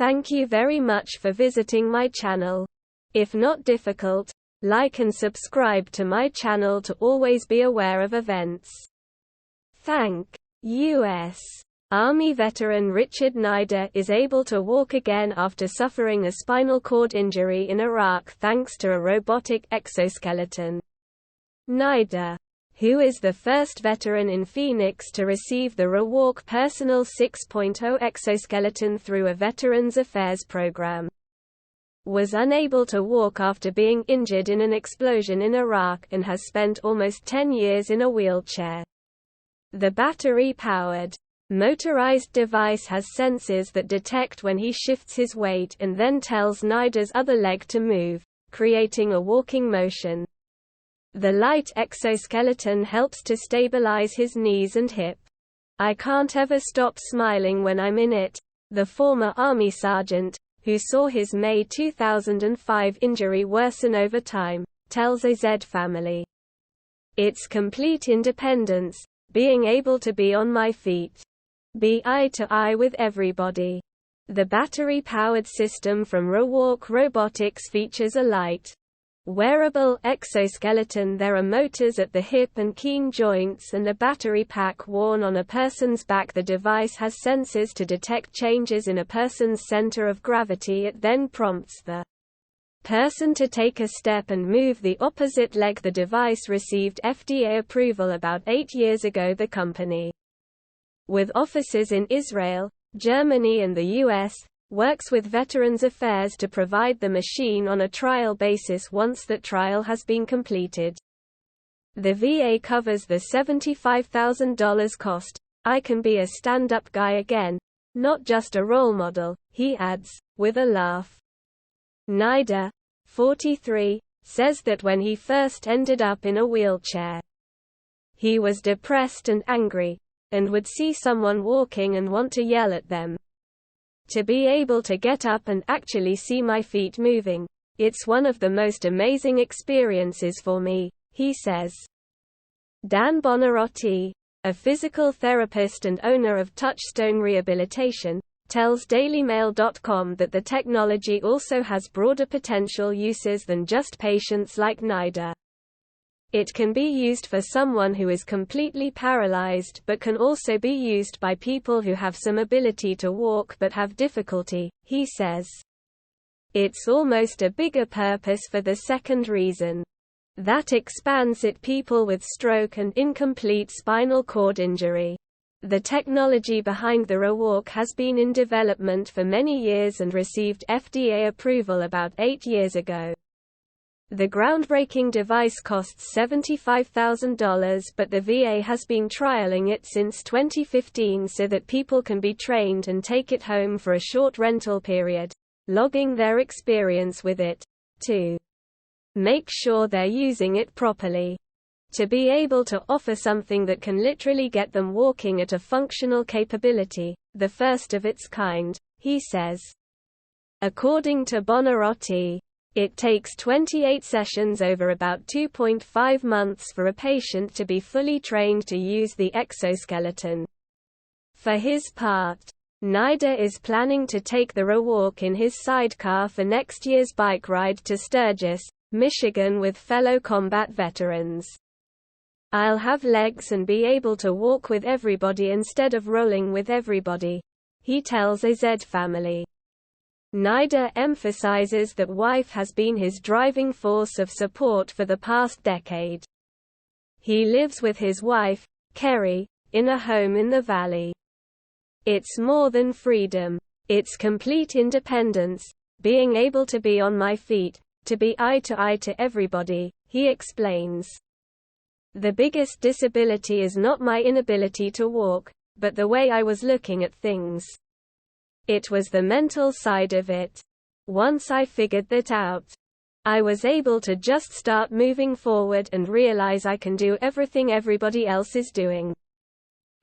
Thank you very much for visiting my channel. If not difficult, like and subscribe to my channel to always be aware of events. Thank U.S. Army veteran Richard Nieder is able to walk again after suffering a spinal cord injury in Iraq thanks to a robotic exoskeleton. Nieder, who is the first veteran in Phoenix to receive the ReWalk Personal 6.0 exoskeleton through a Veterans Affairs program, was unable to walk after being injured in an explosion in Iraq and has spent almost 10 years in a wheelchair. The battery-powered, motorized device has sensors that detect when he shifts his weight and then tells Nieder's other leg to move, creating a walking motion. The light exoskeleton helps to stabilize his knees and hip. I can't ever stop smiling when I'm in it, the former Army sergeant, who saw his May 2005 injury worsen over time, tells a Z family. It's complete independence, being able to be on my feet. Be eye to eye with everybody. The battery-powered system from ReWalk Robotics features a light, wearable exoskeleton. There are motors at the hip and keen joints and a battery pack worn on a person's back. The device has sensors to detect changes in a person's center of gravity. It then prompts the person to take a step and move the opposite leg. The device received FDA approval about 8 years ago. The company, with offices in Israel, Germany and the U.S., works with Veterans Affairs to provide the machine on a trial basis once that trial has been completed. The VA covers the $75,000 cost. I can be a stand-up guy again, not just a role model, he adds, with a laugh. Nieder, 43, says that when he first ended up in a wheelchair, he was depressed and angry, and would see someone walking and want to yell at them. To be able to get up and actually see my feet moving, it's one of the most amazing experiences for me, he says. Dan Bonarotti, a physical therapist and owner of Touchstone Rehabilitation, tells DailyMail.com that the technology also has broader potential uses than just patients like Nieder. It can be used for someone who is completely paralyzed but can also be used by people who have some ability to walk but have difficulty, he says. It's almost a bigger purpose for the second reason. That expands it people with stroke and incomplete spinal cord injury. The technology behind the ReWalk has been in development for many years and received FDA approval about 8 years ago. The groundbreaking device costs $75,000, but the VA has been trialing it since 2015 so that people can be trained and take it home for a short rental period, logging their experience with it, to make sure they're using it properly. To be able to offer something that can literally get them walking at a functional capability, the first of its kind, he says. According to Bonarotti, it takes 28 sessions over about 2.5 months for a patient to be fully trained to use the exoskeleton. For his part, Nieder is planning to take the ReWalk in his sidecar for next year's bike ride to Sturgis, Michigan with fellow combat veterans. I'll have legs and be able to walk with everybody instead of rolling with everybody, he tells a Z family. Nieder emphasizes that wife has been his driving force of support for the past decade. He lives with his wife, Kerry, in a home in the valley. It's more than freedom. It's complete independence, being able to be on my feet, to be eye to everybody, he explains. The biggest disability is not my inability to walk, but the way I was looking at things. It was the mental side of it. Once I figured that out, I was able to just start moving forward and realize I can do everything everybody else is doing.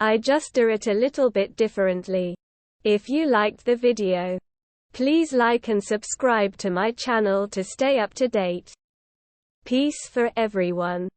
I just do it a little bit differently. If you liked the video, please like and subscribe to my channel to stay up to date. Peace for everyone.